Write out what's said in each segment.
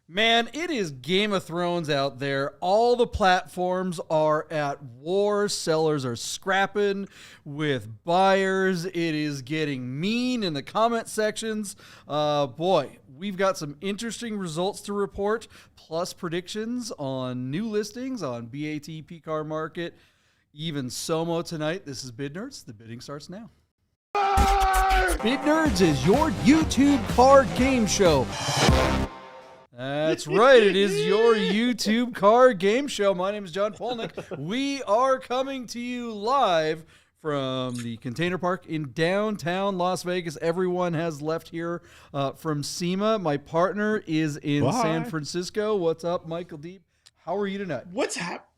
Man, it is Game of Thrones out there. All the platforms are at war. Sellers are scrapping with buyers. It is getting mean in the comment sections. Boy, we've got some interesting results to report, plus predictions on new listings on BAT, PCAR Market, even SOMO tonight. This is Bid Nerds. The bidding starts now. Bid Nerds is your YouTube car game show. That's right. It is your YouTube car game show. My name is John Polnik. We are coming to you live from the Container Park in downtown Las Vegas. Everyone has left here from SEMA. My partner is in San Francisco. What's up, Michael Deeb? How are you tonight?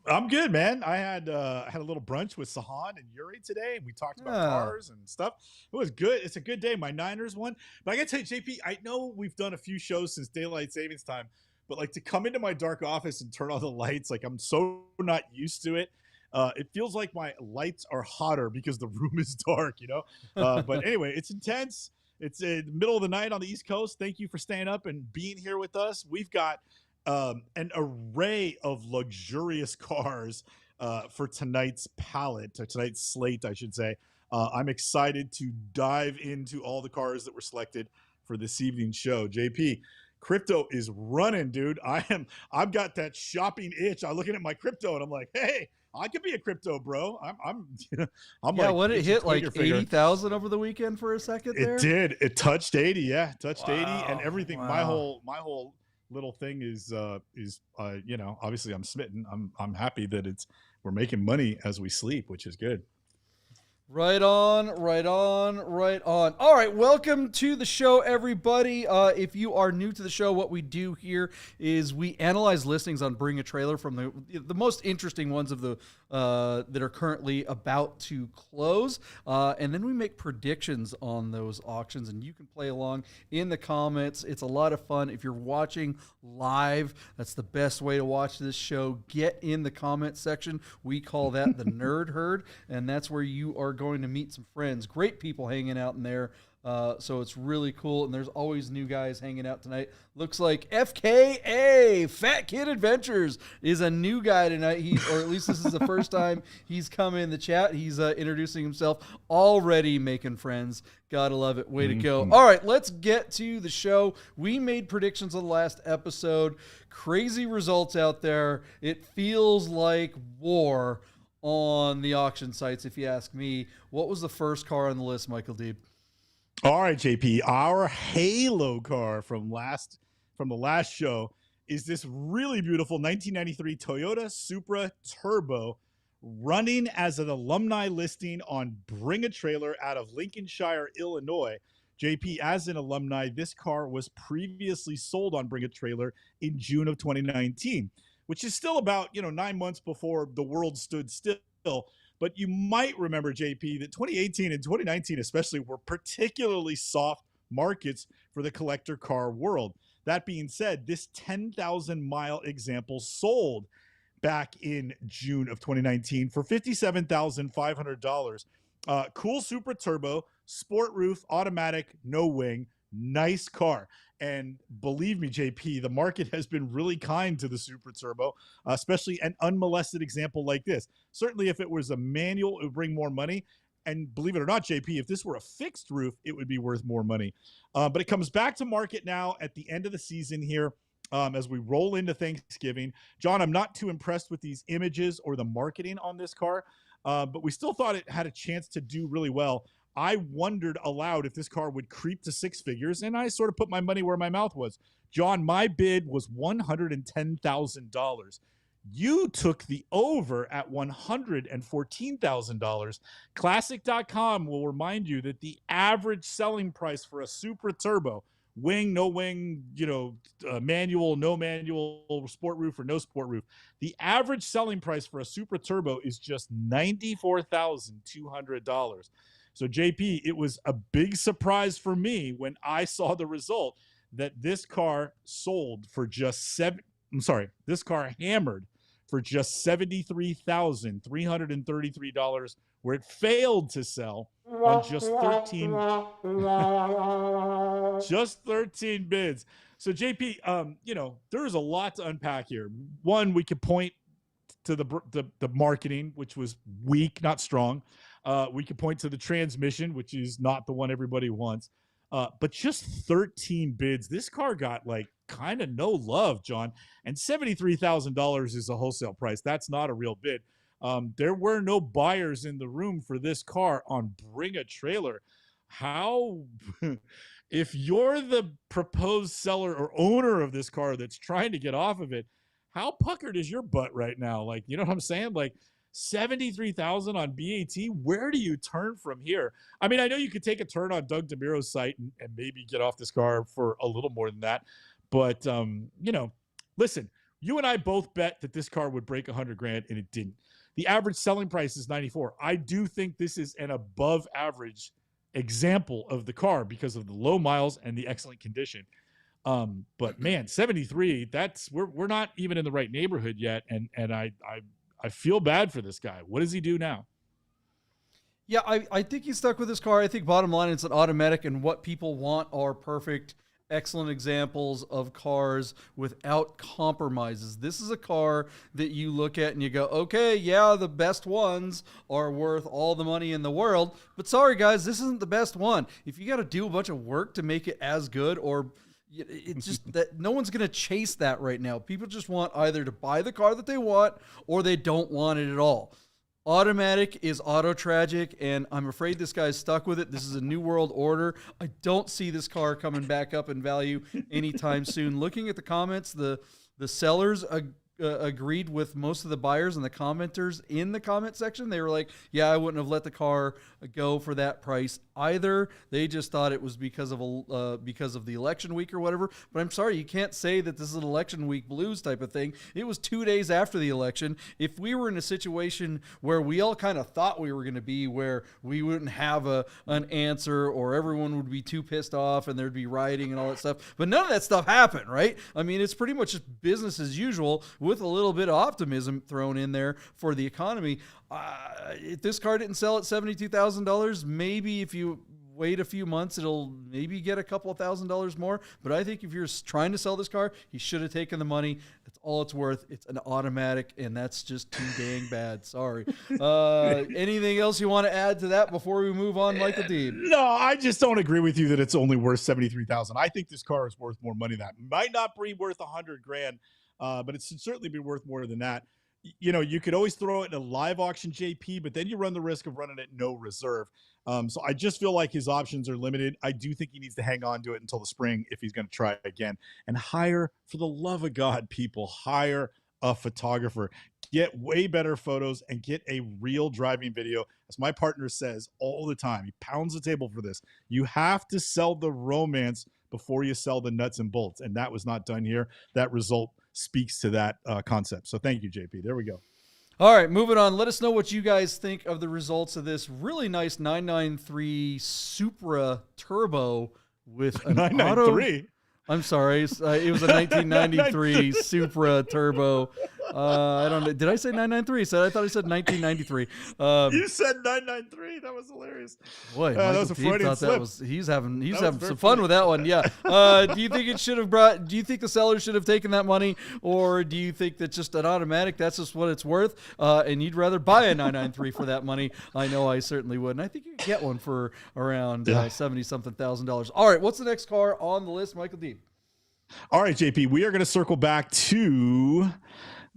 I'm good, man. I had a little brunch with Sahan and Yuri today, and we talked about cars and stuff. It was good. It's a good day. My Niners won. But I got to tell you, JP, I know we've done a few shows since daylight savings time, but like to come into my dark office and turn on the lights, like I'm so not used to it. It feels like my lights are hotter because the room is dark, you know? But anyway, it's intense. It's in the middle of the night on the East Coast. Thank you for staying up and being here with us. We've got an array of luxurious cars for tonight's palette, or tonight's slate, I should say. I'm excited to dive into all the cars that were selected for this evening's show. JP, crypto is running, dude. I've got that shopping itch. I'm looking at my crypto and I'm like, hey, I could be a crypto bro. I'm yeah, like, what it hit like 80,000 over the weekend for a second there? It did. It touched 80. Yeah, touched 80 and everything. Wow. My whole little thing is you know, obviously I'm smitten. I'm happy that we're making money as we sleep, which is good. Right on. All right, welcome to the show, everybody. If you are new to the show, what we do here is we analyze listings on Bring a Trailer from the most interesting ones of the that are currently about to close, and then we make predictions on those auctions, and you can play along in the comments. It's a lot of fun. If you're watching live, that's the best way to watch this show. Get in the comment section. We call that the Nerd Herd, and that's where you are going to meet some friends. Great people hanging out in there. So it's really cool, and there's always new guys hanging out tonight. Looks like FKA, Fat Kid Adventures, is a new guy tonight. Or at least this is the first time he's come in the chat. He's introducing himself, already making friends. Gotta love it. Way to go. All right, let's get to the show. We made predictions on the last episode. Crazy results out there. It feels like war on the auction sites, if you ask me. What was the first car on the list, Michael Deeb? All right, JP, our Halo car from the last show is this really beautiful 1993 Toyota Supra Turbo running as an alumni listing on Bring a Trailer out of Lincolnshire, Illinois. JP, as an alumni, this car was previously sold on Bring a Trailer in June of 2019, which is still about 9 months before the world stood still. But you might remember, JP, that 2018 and 2019 especially were particularly soft markets for the collector car world. That being said, this 10,000-mile example sold back in June of 2019 for $57,500. Cool Supra Turbo, sport roof, automatic, no wing, nice car. And believe me, JP, the market has been really kind to the Supra Turbo, especially an unmolested example like this. Certainly, if it was a manual, it would bring more money. And believe it or not, JP, if this were a fixed roof, it would be worth more money. But it comes back to market now at the end of the season here as we roll into Thanksgiving. John, I'm not too impressed with these images or the marketing on this car, but we still thought it had a chance to do really well. I wondered aloud if this car would creep to six figures, and I sort of put my money where my mouth was. John, my bid was $110,000. You took the over at $114,000. Classic.com will remind you that the average selling price for a Supra Turbo, wing, no wing, manual, no manual, sport roof or no sport roof, the average selling price for a Supra Turbo is just $94,200. So, JP, it was a big surprise for me when I saw the result that this car sold for just this car hammered for just $73,333, where it failed to sell on just 13 bids. So JP, there is a lot to unpack here. One, we could point to the marketing, which was weak, not strong. We could point to the transmission, which is not the one everybody wants. But just 13 bids. This car got like kind of no love, John. And $73,000 is a wholesale price. That's not a real bid. There were no buyers in the room for this car on Bring a Trailer. How, if you're the proposed seller or owner of this car that's trying to get off of it, how puckered is your butt right now? Like, you know what I'm saying? Like 73,000 on BAT. Where do you turn from here? I mean, I know you could take a turn on Doug DeMuro's site and maybe get off this car for a little more than that. But, listen, you and I both bet that this car would break 100 grand and it didn't. The average selling price is 94. I do think this is an above average example of the car because of the low miles and the excellent condition. But man, 73, we're not even in the right neighborhood yet. And I feel bad for this guy. What does he do now? Yeah, I think he's stuck with his car. I think bottom line, it's an automatic, and what people want are perfect, excellent examples of cars without compromises. This is a car that you look at and you go, okay, yeah, the best ones are worth all the money in the world, but sorry guys, this isn't the best one. If you got to do a bunch of work to make it as good, or it's just that no one's going to chase that right now. People just want either to buy the car that they want or they don't want it at all. Automatic is auto tragic, and I'm afraid this guy's stuck with it. This is a new world order. I don't see this car coming back up in value anytime soon. Looking at the comments, the sellers agreed with most of the buyers and the commenters in the comment section. They were like, yeah, I wouldn't have let the car go for that price either. They just thought it was because of the election week or whatever. But I'm sorry, you can't say that this is an election week blues type of thing. It was 2 days after the election. If we were in a situation where we all kind of thought we were going to be, where we wouldn't have an answer, or everyone would be too pissed off and there'd be rioting and all that stuff, but none of that stuff happened, right? I mean, it's pretty much just business as usual with a little bit of optimism thrown in there for the economy. If this car didn't sell at $72,000, maybe if you wait a few months, it'll maybe get a couple of $1,000s more. But I think if you're trying to sell this car, he should have taken the money. That's all it's worth. It's an automatic, and that's just too dang bad. Sorry. Anything else you want to add to that before we move on, Michael Deeb? No, I just don't agree with you that it's only worth $73,000. I think this car is worth more money than that. Might not be worth 100 grand. But it should certainly be worth more than that. You know, you could always throw it in a live auction, JP, but then you run the risk of running it no reserve. So I just feel like his options are limited. I do think he needs to hang on to it until the spring if he's going to try again. And hire, for the love of God, people, hire a photographer. Get way better photos and get a real driving video. As my partner says all the time, he pounds the table for this. You have to sell the romance before you sell the nuts and bolts. And that was not done here. That result speaks to that concept. So thank you, JP. There we go. All right, moving on. Let us know what you guys think of the results of this really nice 993 Supra Turbo with an 993. I'm sorry. It was a 1993 Supra Turbo. I don't know. Did I say 993? I thought I said 1993. You said 993. That was hilarious. Boy, that was a Freudian slip. He's having some fun with that one. Yeah. Do you think do you think the seller should have taken that money, or do you think that just an automatic, that's just what it's worth, and you'd rather buy a 993 for that money? I know I certainly would. And I think you can get one for around 70-something thousand. All right. What's the next car on the list, Michael Deeb? All right, JP, we are going to circle back to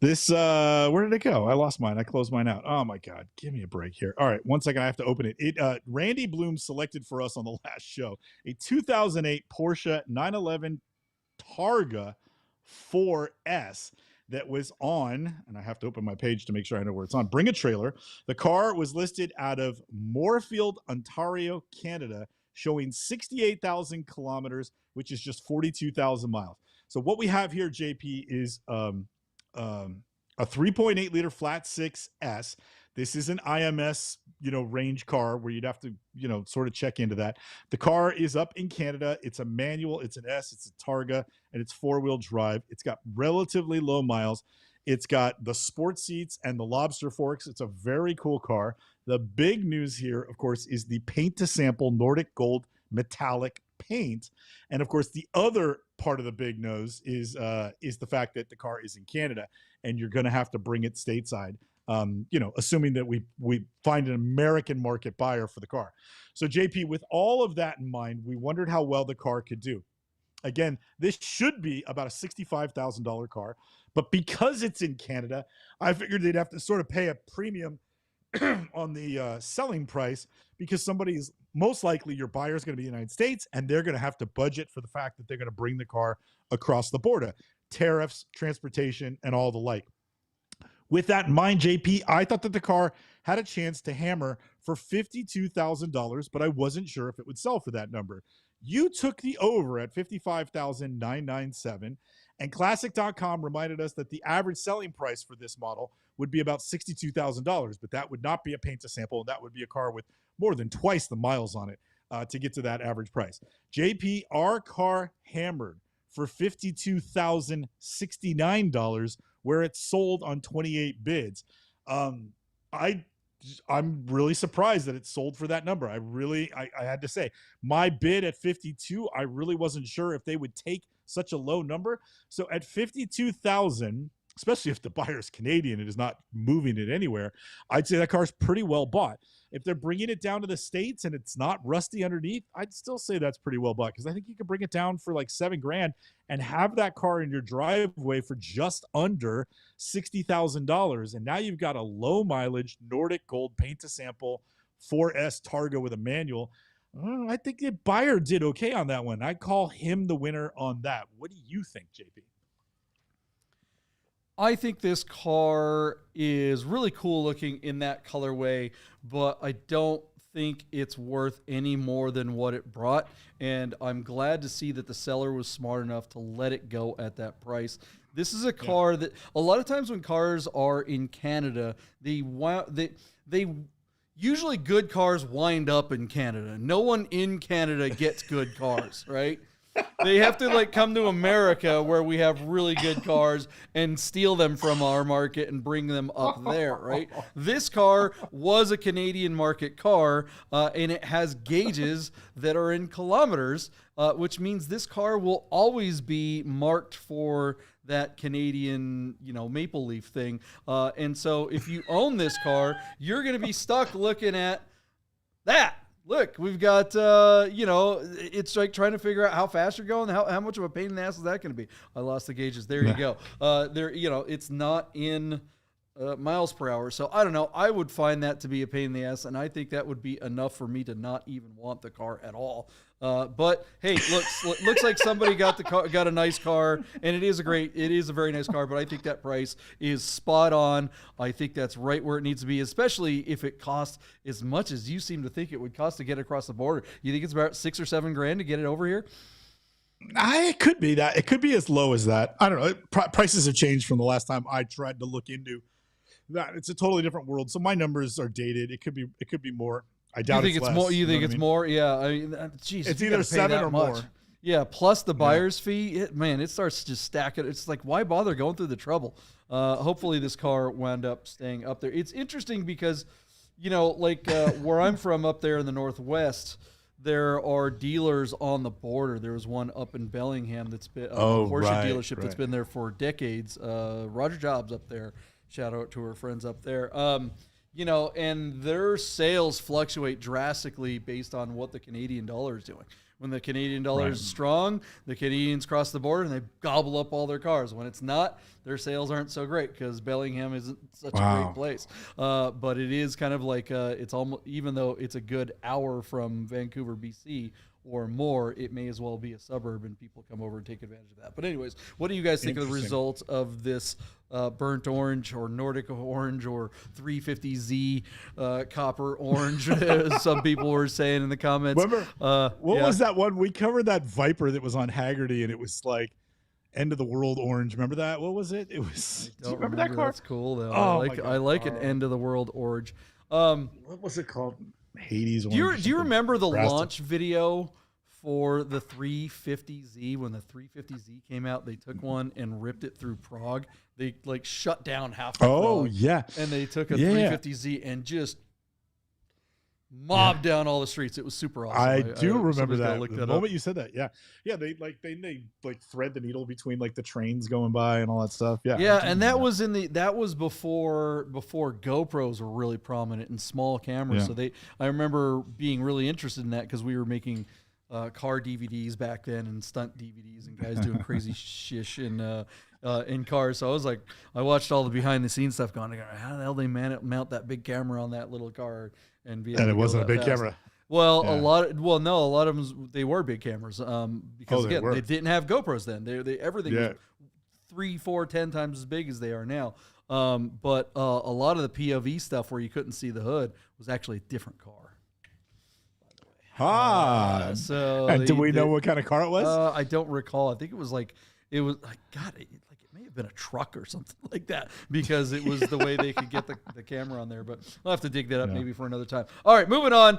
this. Where did it go? I lost mine. I closed mine out. Oh my God. Give me a break here. All right. 1 second. I have to open it. Randy Bloom selected for us on the last show, a 2008 Porsche 911 Targa 4S that was on, and I have to open my page to make sure I know where it's on, Bring a Trailer. The car was listed out of Moorfield, Ontario, Canada, showing 68,000 kilometers, which is just 42,000 miles. So what we have here, JP, is a 3.8 liter flat 6S. This is an IMS, range car where you'd have to, sort of check into that. The car is up in Canada. It's a manual. It's an S. It's a Targa, and it's 4-wheel drive. It's got relatively low miles. It's got the sports seats and the lobster forks. It's a very cool car. The big news here, of course, is the paint to sample Nordic gold metallic paint. And of course, the other part of the big nose is the fact that the car is in Canada and you're going to have to bring it stateside. Assuming that we find an American market buyer for the car. So JP, with all of that in mind, we wondered how well the car could do. Again, this should be about a $65,000 car, but because it's in Canada, I figured they'd have to sort of pay a premium on the selling price because somebody's most likely your buyer is going to be the United States, and they're going to have to budget for the fact that they're going to bring the car across the border, tariffs, transportation, and all the like. With that in mind, JP, I thought that the car had a chance to hammer for $52,000, but I wasn't sure if it would sell for that number. You took the over at $55,997, and Classic.com reminded us that the average selling price for this model would be about $62,000, but that would not be a paint to sample, and that would be a car with more than twice the miles on it to get to that average price. JP, our car hammered for $52,069, where it's sold on 28 bids. I'm really surprised that it's sold for that number. I had to say, my bid at 52, I really wasn't sure if they would take such a low number. So at 52,000, especially if the buyer's Canadian and is not moving it anywhere, I'd say that car's pretty well bought. If they're bringing it down to the States and it's not rusty underneath, I'd still say that's pretty well bought because I think you could bring it down for like $7,000 and have that car in your driveway for just under $60,000. And now you've got a low mileage Nordic gold paint to sample 4S Targa with a manual. I think the buyer did okay on that one. I'd call him the winner on that. What do you think, JP? I think this car is really cool looking in that colorway, but I don't think it's worth any more than what it brought. And I'm glad to see that the seller was smart enough to let it go at that price. This is a car that a lot of times when cars are in Canada, they usually good cars wind up in Canada. No one in Canada gets good cars, right? They have to like come to America where we have really good cars and steal them from our market and bring them up there, right? This car was a Canadian market car, and it has gauges that are in kilometers, which means this car will always be marked for that Canadian, maple leaf thing. And so if you own this car, you're going to be stuck looking at that. Look, we've got, it's like trying to figure out how fast you're going. How much of a pain in the ass is that going to be? I lost the gauges. There you go. It's not in miles per hour. So I don't know. I would find that to be a pain in the ass, and I think that would be enough for me to not even want the car at all. But hey, looks like somebody got a nice car, and it is a very nice car. But I think that price is spot on. I think that's right where it needs to be, especially if it costs as much as you seem to think it would cost to get across the border. You think it's about $6,000 or $7,000 to get it over here? It could be that. It could be as low as that. I don't know. Prices have changed from the last time I tried to look into that. It's a totally different world. So my numbers are dated. It could be more. I doubt it's less. More. You think it's more? Yeah. I mean, geez, it's either 7 or more. Yeah. Plus the buyer's fee. It starts to stack it. It's like, why bother going through the trouble? Hopefully this car wound up staying up there. It's interesting because, where I'm from up there in the Northwest, there are dealers on the border. There was one up in Bellingham that's been a Porsche dealership that's been there for decades. Roger Jobs up there. Shout out to our friends up there. And their sales fluctuate drastically based on what the Canadian dollar is doing. When the Canadian dollar is strong, the Canadians cross the border and they gobble up all their cars. When it's not, their sales aren't so great because Bellingham isn't such a great place. But it is kind of like it's almost, even though it's a good hour from Vancouver, BC, or more, it may as well be a suburb and people come over and take advantage of that. But anyways, what do you guys think of the results of this burnt orange or Nordic orange or 350Z copper orange, as some people were saying in the comments? Remember, what was that one? We covered that Viper that was on Haggerty and it was like end of the world orange. Remember that? What was it? It was, do you remember that car? That's cool though. I like an end of the world orange. What was it called? Hades orange. Do you remember the launch video for the 350Z. When the 350Z came out, they took one and ripped it through Prague. They like shut down half of Prague. Yeah. And they took a 350Z and just mobbed down all the streets. It was super awesome. I do remember that. Look The moment you said that, they thread the needle between like the trains going by and all that stuff. And that was before GoPros were really prominent in small cameras. So I remember being really interested in that because we were making car DVDs back then and stunt DVDs and guys doing crazy shish in cars. So I was like, I watched all the behind the scenes stuff going, how the hell they mount that big camera on that little car and be able and it to wasn't a big fast. Camera. Well, a lot of them they were big cameras because again they didn't have GoPros then. Everything was 3, 4, 10 times as big as they are now. But a lot of the POV stuff where you couldn't see the hood was actually a different car. And do we know what kind of car it was? I don't recall. I think it was God, it may have been a truck or something like that because it was the way they could get the camera on there. But I'll have to dig that up maybe for another time. All right, moving on.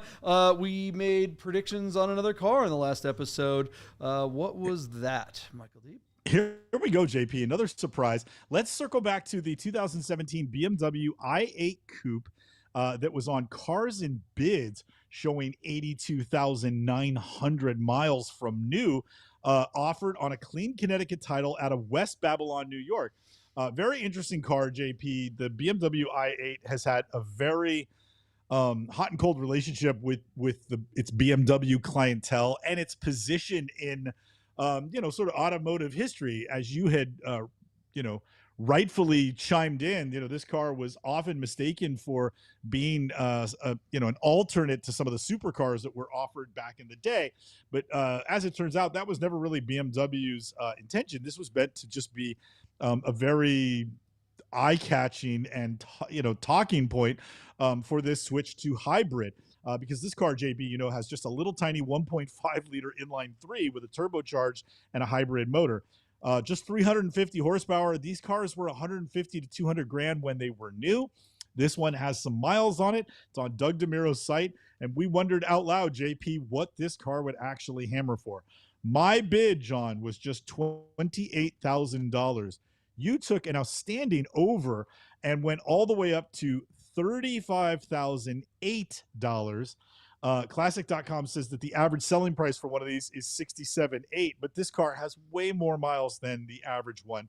We made predictions on another car in the last episode. What was that, Michael Deeb? Here we go, JP. Another surprise. Let's circle back to the 2017 BMW i8 Coupe that was on Cars and Bids, showing 82,900 miles from new, offered on a clean Connecticut title out of West Babylon, New York. Very interesting car, JP. The BMW i8 has had a very hot and cold relationship with its BMW clientele and its position in sort of automotive history. As you had rightfully chimed in, this car was often mistaken for being an alternate to some of the supercars that were offered back in the day. But as it turns out, that was never really BMW's intention. This was meant to just be a very eye-catching and talking point for this switch to hybrid. Because this car, JB, has just a little tiny 1.5 liter inline 3 with a turbocharged and a hybrid motor. Just 350 horsepower. These cars were 150 to 200 grand when they were new. This one has some miles on it. It's on Doug DeMuro's site. And we wondered out loud, JP, what this car would actually hammer for. My bid, John, was just $28,000. You took an outstanding over and went all the way up to $35,008. Classic.com says that the average selling price for one of these is $67,800, but this car has way more miles than the average one.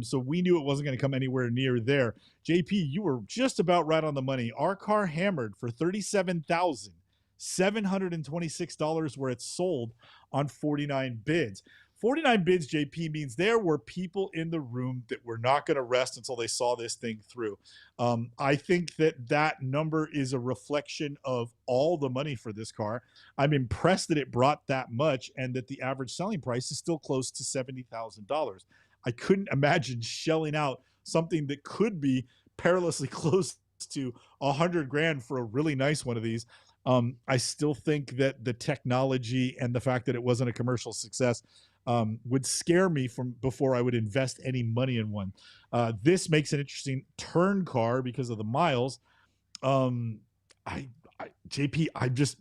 So we knew it wasn't going to come anywhere near there. JP, you were just about right on the money. Our car hammered for $37,726 where it's sold on 49 bids. 49 bids, JP, means there were people in the room that were not going to rest until they saw this thing through. I think that number is a reflection of all the money for this car. I'm impressed that it brought that much and that the average selling price is still close to $70,000. I couldn't imagine shelling out something that could be perilously close to 100 grand for a really nice one of these. I still think that the technology and the fact that it wasn't a commercial success would scare me from before I would invest any money in one. This makes an interesting turn car because of the miles. JP, I just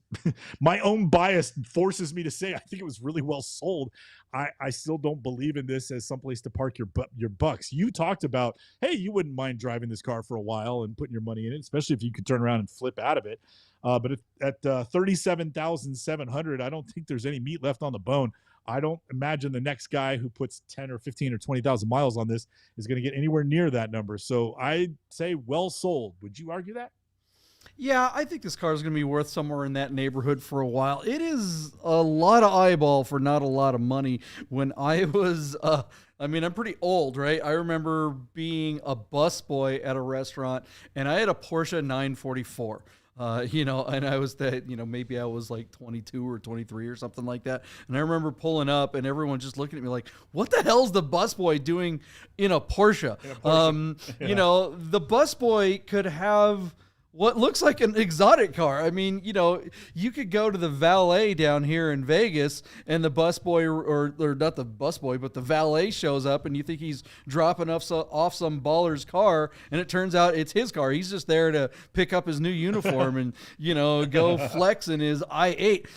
my own bias forces me to say I think it was really well sold. I still don't believe in this as someplace to park your bucks. You talked about, hey, you wouldn't mind driving this car for a while and putting your money in it, especially if you could turn around and flip out of it. But at $37,700, I don't think there's any meat left on the bone. I don't imagine the next guy who puts 10 or 15 or 20,000 miles on this is going to get anywhere near that number. So I say well sold. Would you argue that? Yeah, I think this car is going to be worth somewhere in that neighborhood for a while. It is a lot of eyeball for not a lot of money. When I was, I'm pretty old, right? I remember being a busboy at a restaurant, and I had a Porsche 944. And I was maybe I was like 22 or 23 or something like that. And I remember pulling up and everyone just looking at me like, what the hell's the busboy doing in a Porsche? The busboy could have what looks like an exotic car. I mean, you know, you could go to the valet down here in Vegas and the busboy or not the busboy, but the valet shows up and you think he's dropping off some baller's car, and it turns out it's his car. He's just there to pick up his new uniform and, you know, go flex in his i8.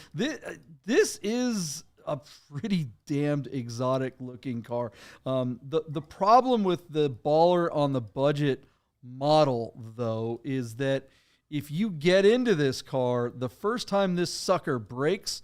This is a pretty damned exotic looking car. The problem with the baller on the budget model, though, is that if you get into this car, the first time this sucker breaks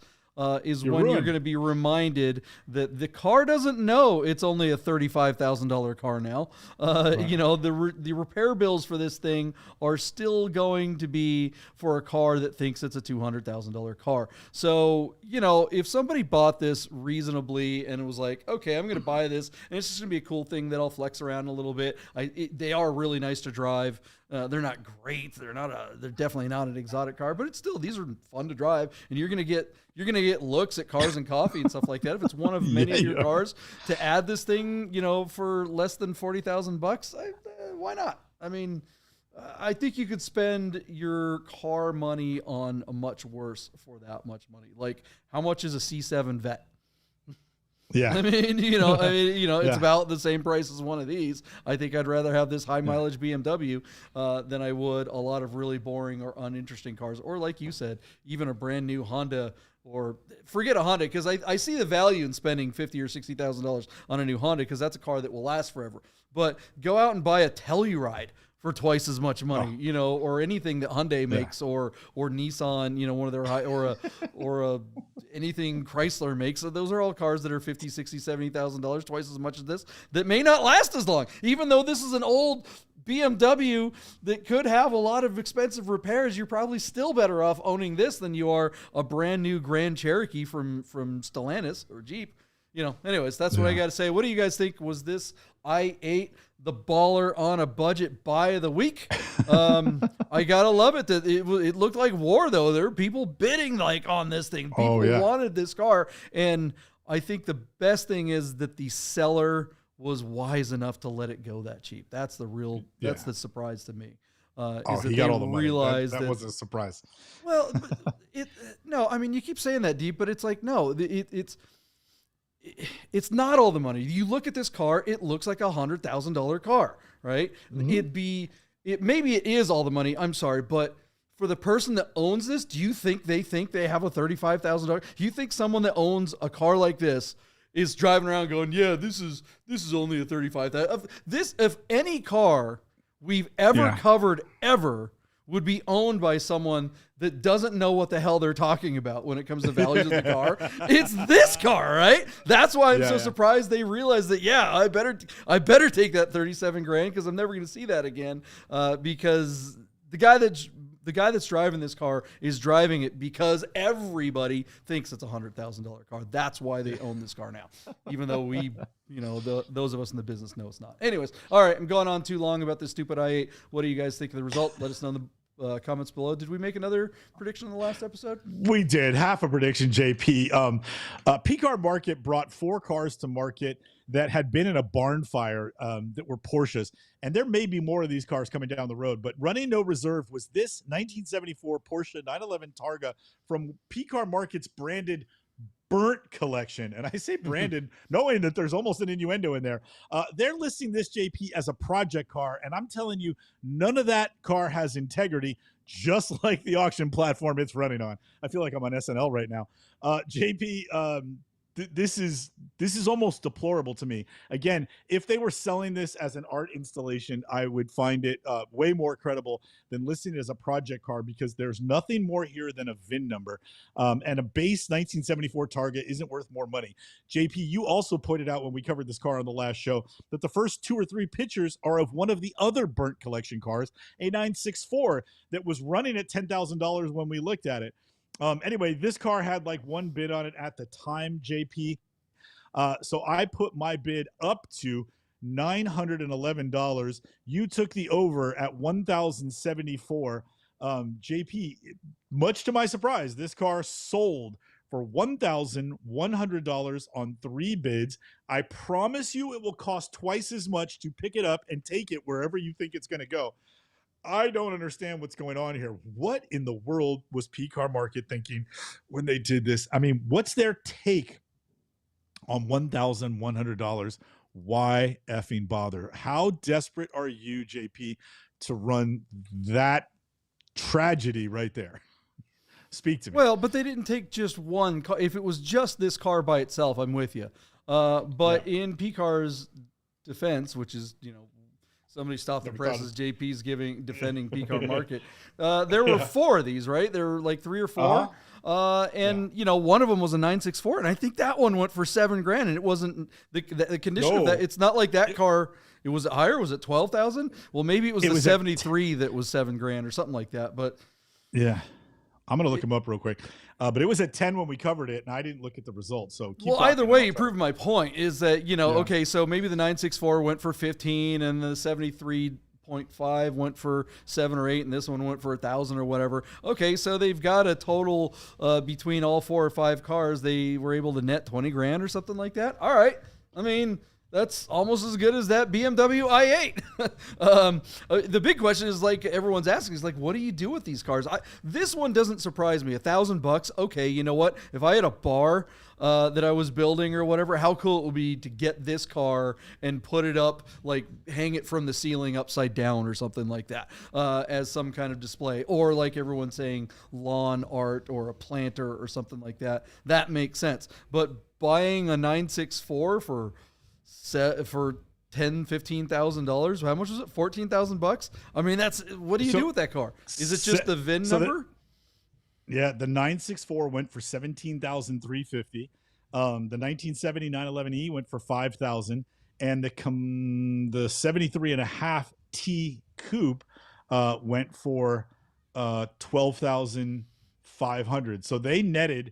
is You're when ruined. you're going to be reminded that the car doesn't know it's only a $35,000 car now. Right. You know, the repair bills for this thing are still going to be for a car that thinks it's a $200,000 car. So, you know, if somebody bought this reasonably and it was like, okay, I'm going to buy this and it's just going to be a cool thing that I'll flex around a little bit. They are really nice to drive. They're not great. They're definitely not an exotic car, but it's still, these are fun to drive, and you're gonna get looks at Cars and Coffee and stuff like that. If it's one of many of your cars, to add this thing, you know, for less than $40,000, why not? I mean, I think you could spend your car money on a much worse for that much money. Like, how much is a C7 Vet? Yeah. I mean, it's Yeah. about the same price as one of these. I think I'd rather have this high mileage BMW than I would a lot of really boring or uninteresting cars. Or like you said, even a brand new Honda, or forget a Honda, because I see the value in spending $50,000 or $60,000 on a new Honda, because that's a car that will last forever. But go out and buy a Telluride for twice as much money, you know, or anything that Hyundai makes, or Nissan, you know, one of their high, or a anything Chrysler makes. So those are all cars that are $50,000, $60,000, $70,000, twice as much as this, that may not last as long. Even though this is an old BMW that could have a lot of expensive repairs, you're probably still better off owning this than you are a brand new Grand Cherokee from Stellantis or Jeep. You know, anyways, that's what I got to say. What do you guys think? Was this i8 the baller on a budget buy of the week? I gotta love it that it looked like war, though. There were people bidding like on this thing. People wanted this car, and I think the best thing is that the seller was wise enough to let it go that cheap. That's the real. That's the surprise to me. Is that he got they all the money. realized That was a surprise. Well, no, I mean, you keep saying that, Deep, but it's like, no, it's not all the money. You look at this car, it looks like $100,000 car, right? Mm-hmm. Maybe it is all the money. I'm sorry, but for the person that owns this, do you think they have a $35,000? Do you think someone that owns a car like this is driving around going, yeah, this is only a $35,000? This, if any car we've ever covered ever would be owned by someone that doesn't know what the hell they're talking about when it comes to values of the car, it's this car, right? That's why I'm so surprised they realized that, I better take that 37 grand, because I'm never going to see that again, because the guy that's driving this car is driving it because everybody thinks it's a $100,000 car. That's why they own this car now, even though we, those of us in the business know it's not. Anyways, all right, I'm going on too long about this stupid i8. What do you guys think of the result? Let us know in the comments below. Did we make another prediction in the last episode? We did. Half a prediction, JP. PCAR Market brought 4 cars to market that had been in a barn fire that were Porsches. And there may be more of these cars coming down the road. But running no reserve was this 1974 Porsche 911 Targa from PCAR Market's branded burnt collection. And I say branded, knowing that there's almost an innuendo in there. They're listing this, JP, as a project car. And I'm telling you, none of that car has integrity, just like the auction platform it's running on. I feel like I'm on SNL right now. JP, this is almost deplorable to me. Again, if they were selling this as an art installation, I would find it way more credible than listing it as a project car, because there's nothing more here than a VIN number. And a base 1974 Targa isn't worth more money. JP, you also pointed out when we covered this car on the last show that the first 2 or 3 pictures are of one of the other burnt collection cars, a 964, that was running at $10,000 when we looked at it. Anyway, this car had like 1 bid on it at the time, JP. So I put my bid up to $911. You took the over at $1,074. JP, much to my surprise, this car sold for $1,100 on 3 bids. I promise you it will cost twice as much to pick it up and take it wherever you think it's going to go. I don't understand what's going on here. What in the world was PCAR Market thinking when they did this? I mean, what's their take on $1,100? Why effing bother? How desperate are you, JP, to run that tragedy right there? Speak to me. Well, but they didn't take just one car. If it was just this car by itself, I'm with you. But in PCAR's defense, which is, somebody stop the presses. JP's defending PCAR Market. There were four of these, right? There were like three or four. One of them was a 964, and I think that one went for $7,000, and it wasn't the condition of that. It's not like that car. It was higher. Was it 12,000? Well, maybe it was the 73 that was $7,000 or something like that. But yeah, I'm gonna look them up real quick. But it was at 10 when we covered it, and I didn't look at the results. So either way, you proved my point. Is that okay? So maybe the 964 went for 15, and the 73.5 went for 7 or 8, and this one went for 1,000 or whatever. Okay, so they've got a total between all 4 or 5 cars, they were able to net $20,000 or something like that. All right, I mean, that's almost as good as that BMW i8. The big question is, like everyone's asking, is like, what do you do with these cars? This one doesn't surprise me. $1,000. Okay, you know what? If I had a bar that I was building or whatever, how cool it would be to get this car and put it up, like hang it from the ceiling upside down or something like that, as some kind of display, or like everyone's saying, lawn art or a planter or something like that. That makes sense. But buying a 964 for $10,000-$15,000. How much was it? $14,000. I mean, what do you do with that car? Is it just the VIN number? The 964 went for $17,350. The 1970 911E went for $5,000, and the 73.5 T Coupe went for $12,500. So they netted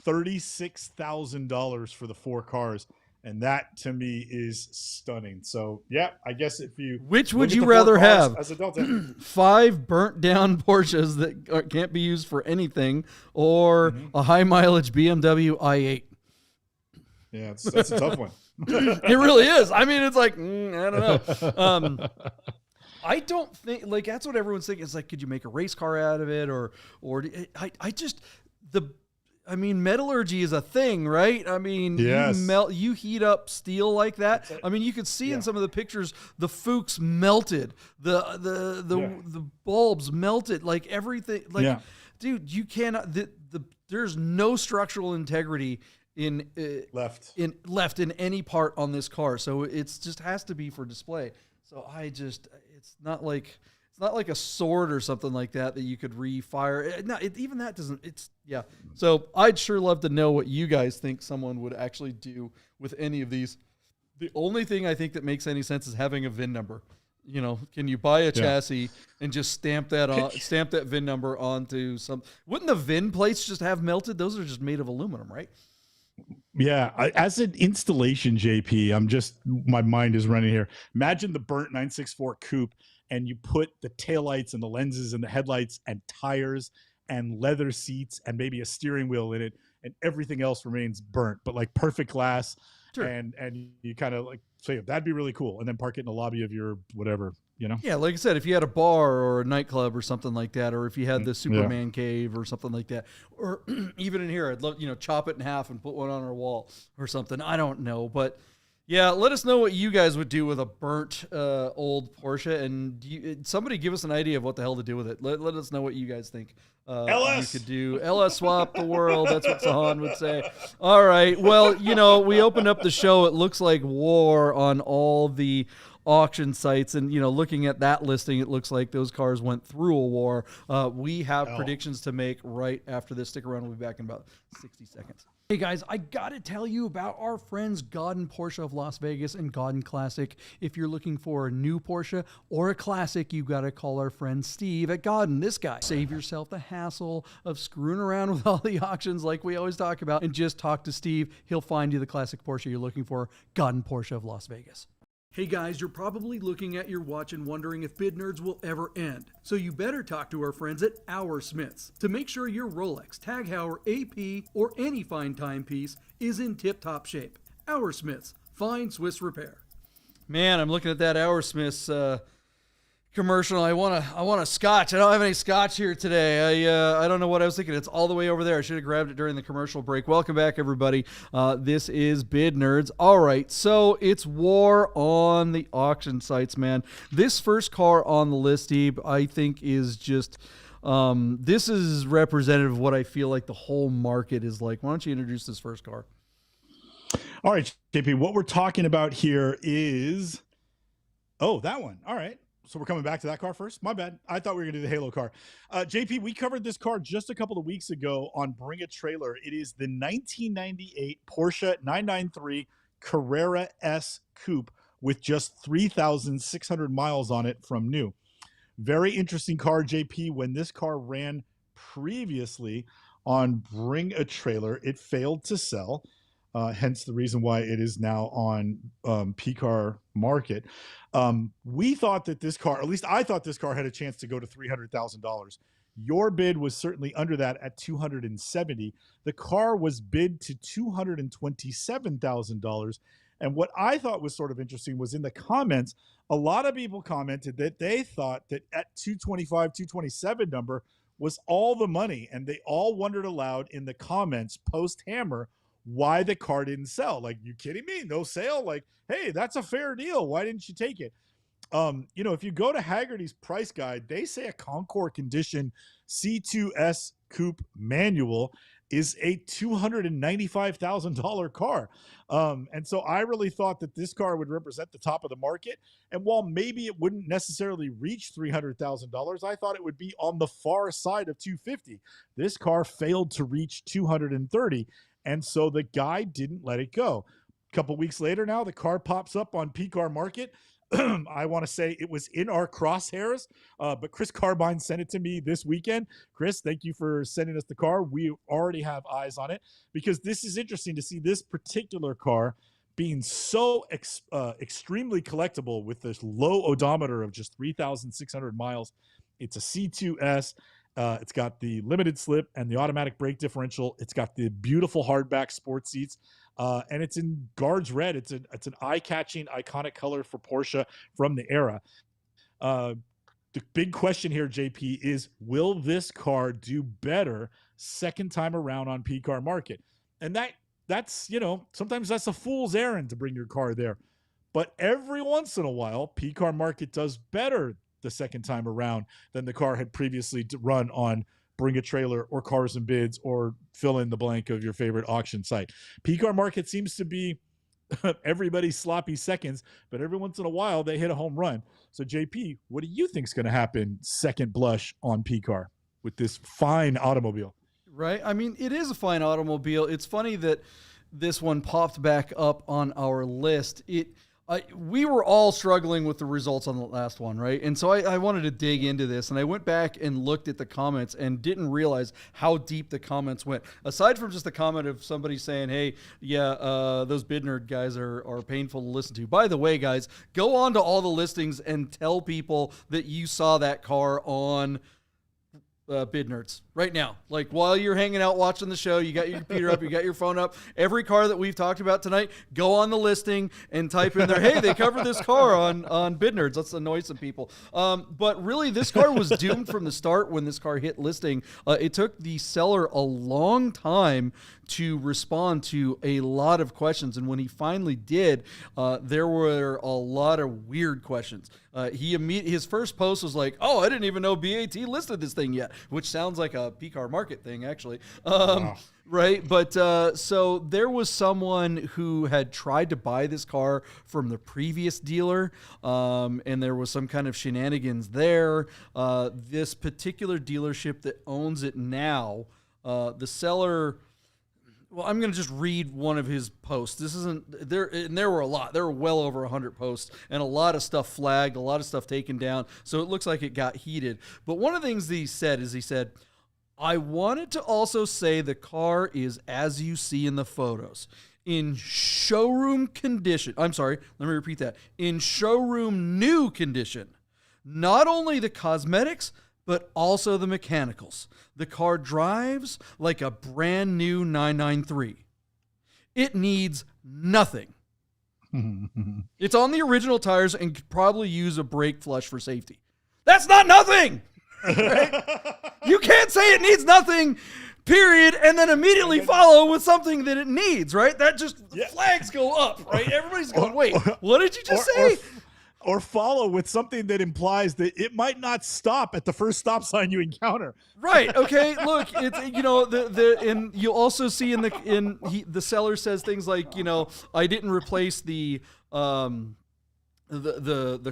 $36,000 for the 4 cars. And that to me is stunning. So yeah, I guess which would you rather have? As a Delta, 5 burnt down Porsches that can't be used for anything, or a high mileage BMW i8? Yeah, that's a tough one. It really is. I mean, it's like, I don't know. I don't think, like, that's what everyone's thinking. It's like, could you make a race car out of it, or metallurgy is a thing, right? I mean, yes. you heat up steel like that. I mean, you could see in some of the pictures, the Fuchs melted, the bulbs melted, like everything. Like, dude, you cannot. There's no structural integrity left in any part on this car, so it's just has to be for display. So it's not like a sword or something like that you could refire. Even that doesn't. So I'd sure love to know what you guys think someone would actually do with any of these. The only thing I think that makes any sense is having a VIN number. Can you buy a chassis and just stamp that VIN number onto some? Wouldn't the VIN plates just have melted? Those are just made of aluminum, right? Yeah, as an installation, JP, my mind is running here. Imagine the burnt 964 coupe, and you put the taillights and the lenses and the headlights and tires and leather seats and maybe a steering wheel in it, and everything else remains burnt, but like perfect glass. Sure. And you kind of like say, that'd be really cool. And then park it in the lobby of your whatever, Yeah, like I said, if you had a bar or a nightclub or something like that, or if you had the Superman cave or something like that, or even in here, I'd love, chop it in half and put one on our wall or something. I don't know, but yeah, let us know what you guys would do with a burnt old Porsche, and somebody give us an idea of what the hell to do with it. Let us know what you guys think. LS. You could do LS swap the world. That's what Sahan would say. All right. Well, we opened up the show. It looks like war on all the auction sites, and looking at that listing, it looks like those cars went through a war. We have predictions to make right after this. Stick around. We'll be back in about 60 seconds. Hey guys, I gotta tell you about our friends Godden Porsche of Las Vegas and Godden Classic. If you're looking for a new Porsche or a classic, you gotta call our friend Steve at Godden, this guy. Save yourself the hassle of screwing around with all the auctions like we always talk about, and just talk to Steve. He'll find you the classic Porsche you're looking for. Godden Porsche of Las Vegas. Hey guys, you're probably looking at your watch and wondering if Bid Nerds will ever end. So you better talk to our friends at Our Smiths to make sure your Rolex, Tag Heuer, AP, or any fine timepiece is in tip-top shape. Our Smiths, fine Swiss repair. Man, I'm looking at that Our Smiths commercial. I want a scotch. I don't have any scotch here today. I don't know what I was thinking. It's all the way over there. I should have grabbed it during the commercial break. Welcome back, everybody. This is Bid Nerds. All right, so it's war on the auction sites, man. This first car on the list, Deeb, I think is just this is representative of what I feel like the whole market is like. Why don't you introduce this first car? All right, JP, what we're talking about here is that one. All right. So we're coming back to that car first. My bad. I thought we were going to do the Halo car. JP, we covered this car just a couple of weeks ago on Bring a Trailer. It is the 1998 Porsche 993 Carrera S Coupe with just 3,600 miles on it from new. Very interesting car, JP. When this car ran previously on Bring a Trailer, it failed to sell. Hence the reason why it is now on PCAR Market. We thought that this car, at least I thought this car had a chance to go to $300,000. Your bid was certainly under that at $270,000. The car was bid to $227,000. And what I thought was sort of interesting was in the comments, a lot of people commented that they thought that at 225, 227 number was all the money. And they all wondered aloud in the comments post-hammer why the car didn't sell. Like, you kidding me? No sale? Like, hey, that's a fair deal. Why didn't you take it? If you go to Haggerty's price guide, they say a Concours condition C2S Coupe manual is a $295,000 car. And so I really thought that this car would represent the top of the market. And while maybe it wouldn't necessarily reach $300,000, I thought it would be on the far side of $250,000. This car failed to reach $230,000. And so the guy didn't let it go. A couple weeks later now, the car pops up on PCAR Market. I want to say it was in our crosshairs, but Chris Carbine sent it to me this weekend. Chris, thank you for sending us the car. We already have eyes on it because this is interesting to see this particular car being so extremely collectible with this low odometer of just 3,600 miles. It's a C2S. It's got the limited slip and the automatic brake differential. It's got the beautiful hardback sports seats, and it's in Guards red. It's an eye-catching, iconic color for Porsche from the era. The big question here, JP, is will this car do better second time around on PCAR Market? And that's sometimes that's a fool's errand to bring your car there, but every once in a while, PCAR Market does better the second time around than the car had previously run on Bring a Trailer or Cars and Bids or fill in the blank of your favorite auction site. PCAR Market seems to be everybody's sloppy seconds, but every once in a while they hit a home run. So JP, what do you think is going to happen second blush on PCAR with this fine automobile? Right. I mean, it is a fine automobile. It's funny that this one popped back up on our list. We were all struggling with the results on the last one, right? And so I wanted to dig into this, and I went back and looked at the comments and didn't realize how deep the comments went. Aside from just the comment of somebody saying, hey, those Bid Nerd guys are painful to listen to. By the way, guys, go on to all the listings and tell people that you saw that car on Bid Nerds right now. Like, while you're hanging out watching the show, you got your computer up, you got your phone up. Every car that we've talked about tonight, go on the listing and type in there, hey, they covered this car on Bid Nerds. Let's annoy some people. But really, this car was doomed from the start when this car hit listing. It took the seller a long time to respond to a lot of questions. And when he finally did, there were a lot of weird questions. His first post was like, oh, I didn't even know BAT listed this thing yet, which sounds like a PCAR Market thing, actually. Wow. Right. But so there was someone who had tried to buy this car from the previous dealer, and there was some kind of shenanigans there. This particular dealership that owns it now, the seller... Well, I'm going to just read one of his posts. This isn't there, and there were a lot. There were well over 100 posts, and a lot of stuff flagged, a lot of stuff taken down. So it looks like it got heated. But one of the things that he said, I wanted to also say the car is as you see in the photos. In showroom condition. I'm sorry, let me repeat that. In showroom new condition. Not only the cosmetics, but also the mechanicals. The car drives like a brand new 993. It needs nothing. It's on the original tires and could probably use a brake flush for safety. That's not nothing. Right? You can't say it needs nothing, period, and then immediately follow with something that it needs, right? That just flags go up, right? Everybody's going, wait, what did you just say? Or follow with something that implies that it might not stop at the first stop sign you encounter. Right. Okay. Look, it's and you also see the seller says things like, I didn't replace the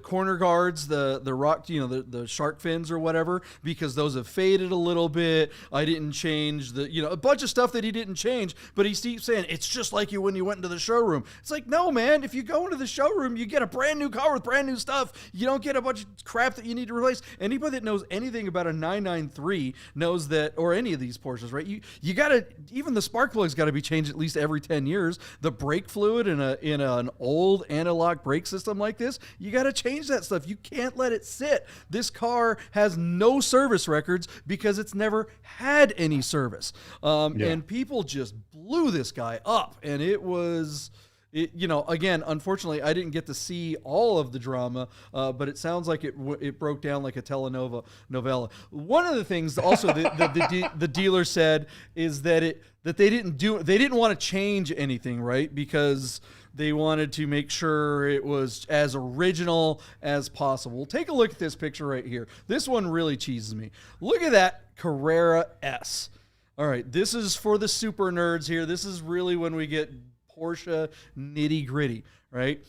corner guards, the rock, the shark fins or whatever, because those have faded a little bit. I didn't change a bunch of stuff that he didn't change, but he keeps saying it's just like you when you went into the showroom. It's like, no, man, if you go into the showroom, you get a brand new car with brand new stuff. You don't get a bunch of crap that you need to replace. Anybody that knows anything about a 993 knows that, or any of these Porsches, right? You gotta, even the spark plug's got to be changed at least every 10 years. The brake fluid in an old analog brake system like this, you got to change that stuff. You can't let it sit. This car has no service records because it's never had any service. And people just blew this guy up. And it was, again, unfortunately, I didn't get to see all of the drama, but it sounds like it broke down like a telenovela. One of the things also the dealer said is that they didn't want to change anything, right? Because they wanted to make sure it was as original as possible. Take a look at this picture right here. This one really cheeses me. Look at that Carrera S. All right, this is for the super nerds here. This is really when we get Porsche nitty gritty, right?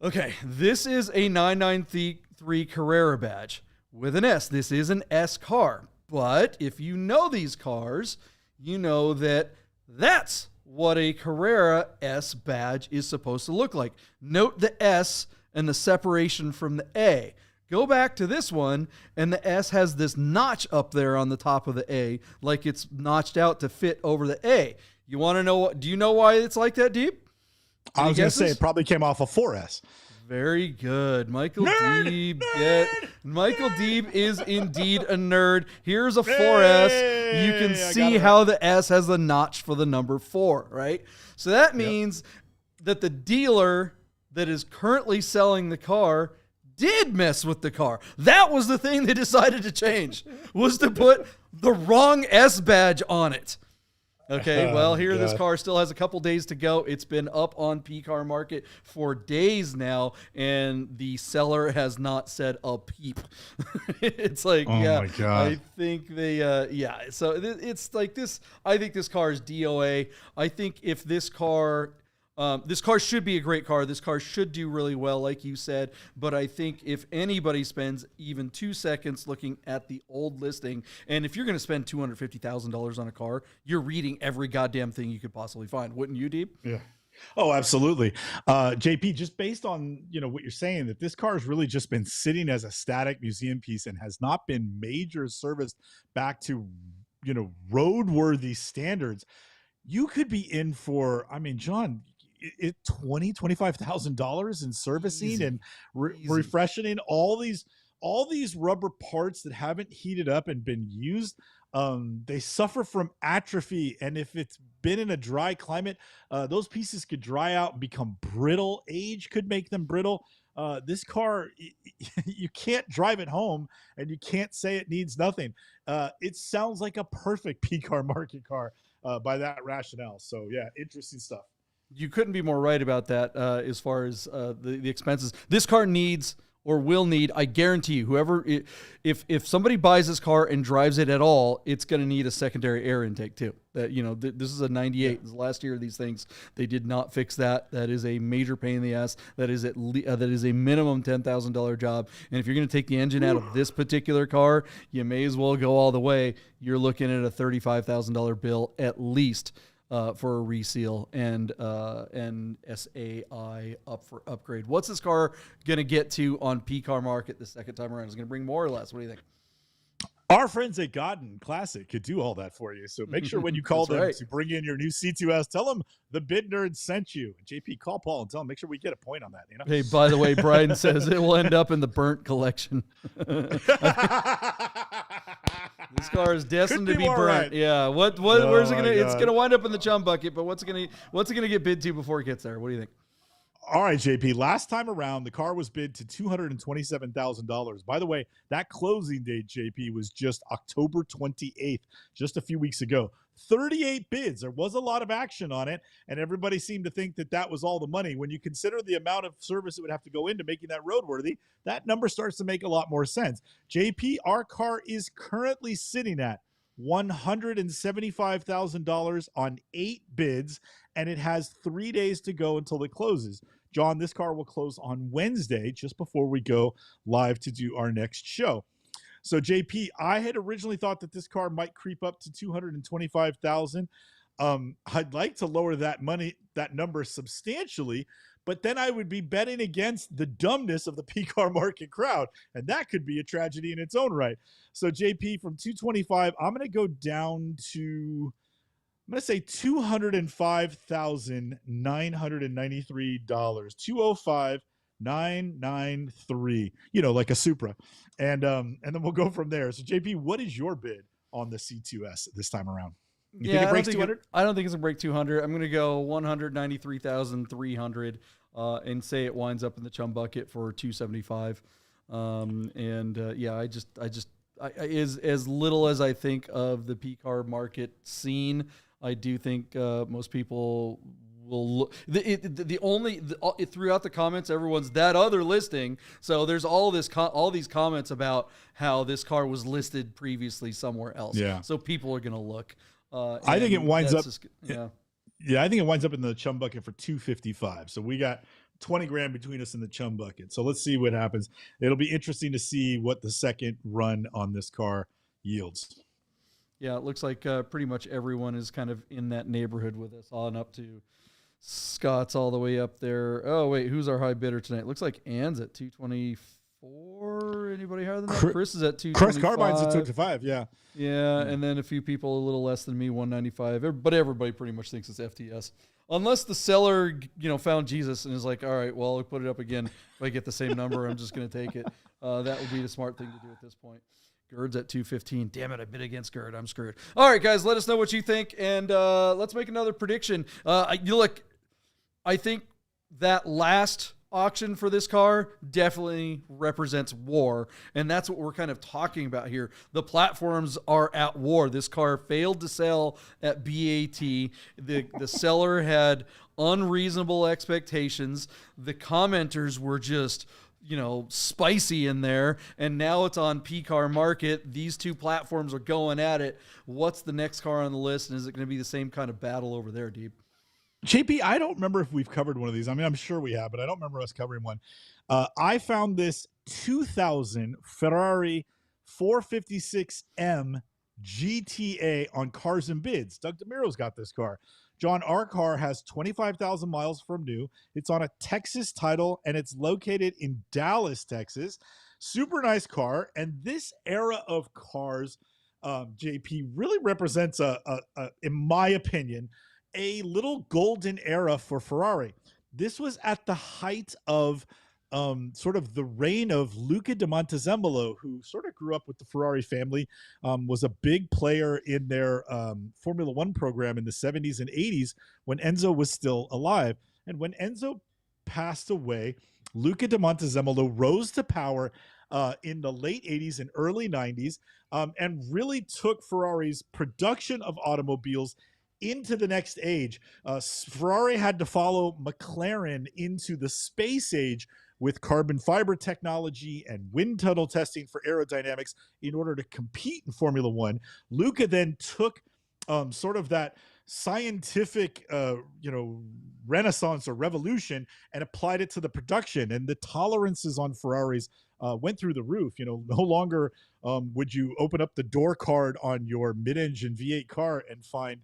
Okay, this is a 993 Carrera badge with an S. This is an S car. But if you know these cars, you know that that's what a Carrera S badge is supposed to look like. Note the S and the separation from the A. Go back to this one, and the S has this notch up there on the top of the A, like it's notched out to fit over the A. You want to know do you know why it's like that, Deeb? I was going to say it probably came off a 4S. Very good. Michael Deeb. Michael Deeb is indeed a nerd. Here's a 4S. You can see how the S has the notch for the number 4, right? So that means that the dealer that is currently selling the car did mess with the car. That was the thing they decided to change, was to put the wrong S badge on it. Okay, well, this car still has a couple days to go. It's been up on PCAR Market for days now, and the seller has not said a peep. It's like, my God. I think they, So it's like this. I think this car is DOA. I think if this car should be a great car. This car should do really well, like you said. But I think if anybody spends even 2 seconds looking at the old listing, and if you're going to spend $250,000 on a car, you're reading every goddamn thing you could possibly find. Wouldn't you, Deeb? Yeah. Oh, absolutely. JP, just based on, what you're saying, that this car has really just been sitting as a static museum piece and has not been major serviced back to, roadworthy standards. You could be in for, John, $25,000 in servicing Easy. and refreshing all these rubber parts that haven't heated up and been used. They suffer from atrophy, and if it's been in a dry climate, those pieces could dry out and become brittle. Age could make them brittle. This car, you can't drive it home, and you can't say it needs nothing. It sounds like a perfect PCAR Market car by that rationale. So yeah, interesting stuff. You couldn't be more right about that as far as the expenses. This car needs or will need, I guarantee you, whoever, if somebody buys this car and drives it at all, it's going to need a secondary air intake too. That, this is a 98. This is the last year of these things. They did not fix that. That is a major pain in the ass. That is that is a minimum $10,000 job. And if you're going to take the engine out of this particular car, you may as well go all the way. You're looking at a $35,000 bill at least. For a reseal and SAI upgrade. What's this car going to get to on PCAR Market the second time around? Is it going to bring more or less? What do you think? Our friends at Godden Classic could do all that for you. So make sure when you call them to bring in your new C2S, tell them the Bid Nerd sent you. JP, call Paul and tell him, make sure we get a point on that. Hey, by the way, Brian says it will end up in the burnt collection. This car is destined to be burnt. Right. Yeah. Where's it gonna? It's gonna wind up in the chum bucket. But what's it gonna get bid to before it gets there? What do you think? All right, JP. Last time around, the car was bid to $227,000. By the way, that closing date, JP, was just October 28th, just a few weeks ago. 38 bids. There was a lot of action on it, and everybody seemed to think that that was all the money. When you consider the amount of service that would have to go into making that roadworthy, that number starts to make a lot more sense. JP, our car is currently sitting at $175,000 on 8 bids, and it has 3 days to go until it closes. John, this car will close on Wednesday, just before we go live to do our next show. So, JP, I had originally thought that this car might creep up to $225,000. I'd like to lower that number substantially, but then I would be betting against the dumbness of the PCAR Market crowd, and that could be a tragedy in its own right. So, JP, from 225, I'm going to go down to, I'm going to say $205,993. 205,993. You know, like a Supra, and then we'll go from there. So, JP, what is your bid on the C2S this time around? You think it breaks 200? I don't think it's gonna break 200. I'm gonna go 193,300 and say it winds up in the chum bucket for 275. Yeah, as little as I think of the PCAR Market scene, I do think most people will look. Throughout the comments, everyone's that other listing. So there's all these comments about how this car was listed previously somewhere else. Yeah. So people are gonna look. I think it winds up. Yeah, I think it winds up in the chum bucket for 255. So we got 20 grand between us in the chum bucket. So let's see what happens. It'll be interesting to see what the second run on this car yields. Yeah, it looks like pretty much everyone is kind of in that neighborhood with us, on up to Scott's all the way up there. Oh wait, who's our high bidder tonight? Looks like Ann's at 224. Anybody higher than that? Chris is at 225. Chris Carbine's at 225. Yeah. Yeah, and then a few people a little less than me, 195. But everybody pretty much thinks it's FTS, unless the seller, found Jesus and is like, all right, well, I'll put it up again. If I get the same number, I'm just going to take it. That would be the smart thing to do at this point. Gerd's at 215. Damn it, I bid against Gerd. I'm screwed. All right, guys, let us know what you think, and let's make another prediction. I think that last auction for this car definitely represents war, and that's what we're kind of talking about here. The platforms are at war. This car failed to sell at BAT. The seller had unreasonable expectations. The commenters were just spicy in there, and now it's on PCAR Market. These two platforms are going at it. What's the next car on the list, and is it going to be the same kind of battle over there, Deeb? JP, I don't remember if we've covered one of these. I mean, I'm sure we have, but I don't remember us covering one. I found this 2000 Ferrari 456M GTA on Cars and Bids. Doug DeMuro's got this car. John, our car has 25,000 miles from new. It's on a Texas title, and it's located in Dallas, Texas. Super nice car, and this era of cars, JP, really represents in my opinion, a little golden era for Ferrari. This was at the height of sort of the reign of Luca de Montezemolo, who sort of grew up with the Ferrari family, was a big player in their Formula One program in the 70s and 80s when Enzo was still alive. And when Enzo passed away, Luca de Montezemolo rose to power in the late 80s and early 90s, and really took Ferrari's production of automobiles into the next age. Ferrari had to follow McLaren into the space age with carbon fiber technology and wind tunnel testing for aerodynamics in order to compete in Formula One. Luca then took sort of that scientific, renaissance or revolution and applied it to the production, and the tolerances on Ferraris went through the roof. No longer would you open up the door card on your mid-engine V8 car and find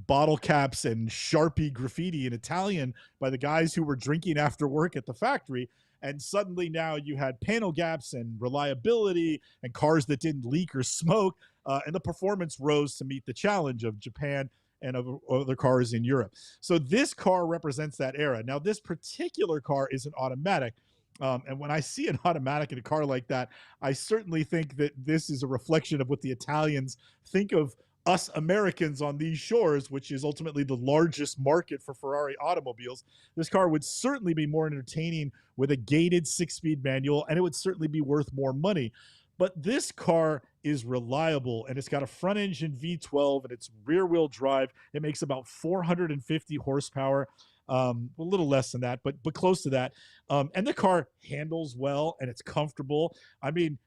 bottle caps and Sharpie graffiti in Italian by the guys who were drinking after work at the factory. And suddenly now you had panel gaps and reliability and cars that didn't leak or smoke, and the performance rose to meet the challenge of Japan and of other cars in Europe. So this car represents that era. Now, this particular car is an automatic. And when I see an automatic in a car like that, I certainly think that this is a reflection of what the Italians think of us Americans on these shores, which is ultimately the largest market for Ferrari automobiles, this car would certainly be more entertaining with a gated 6-speed manual, and it would certainly be worth more money. But this car is reliable, and it's got a front engine V12 and it's rear wheel drive. It makes about 450 horsepower, a little less than that, but close to that. And the car handles well and it's comfortable. I mean,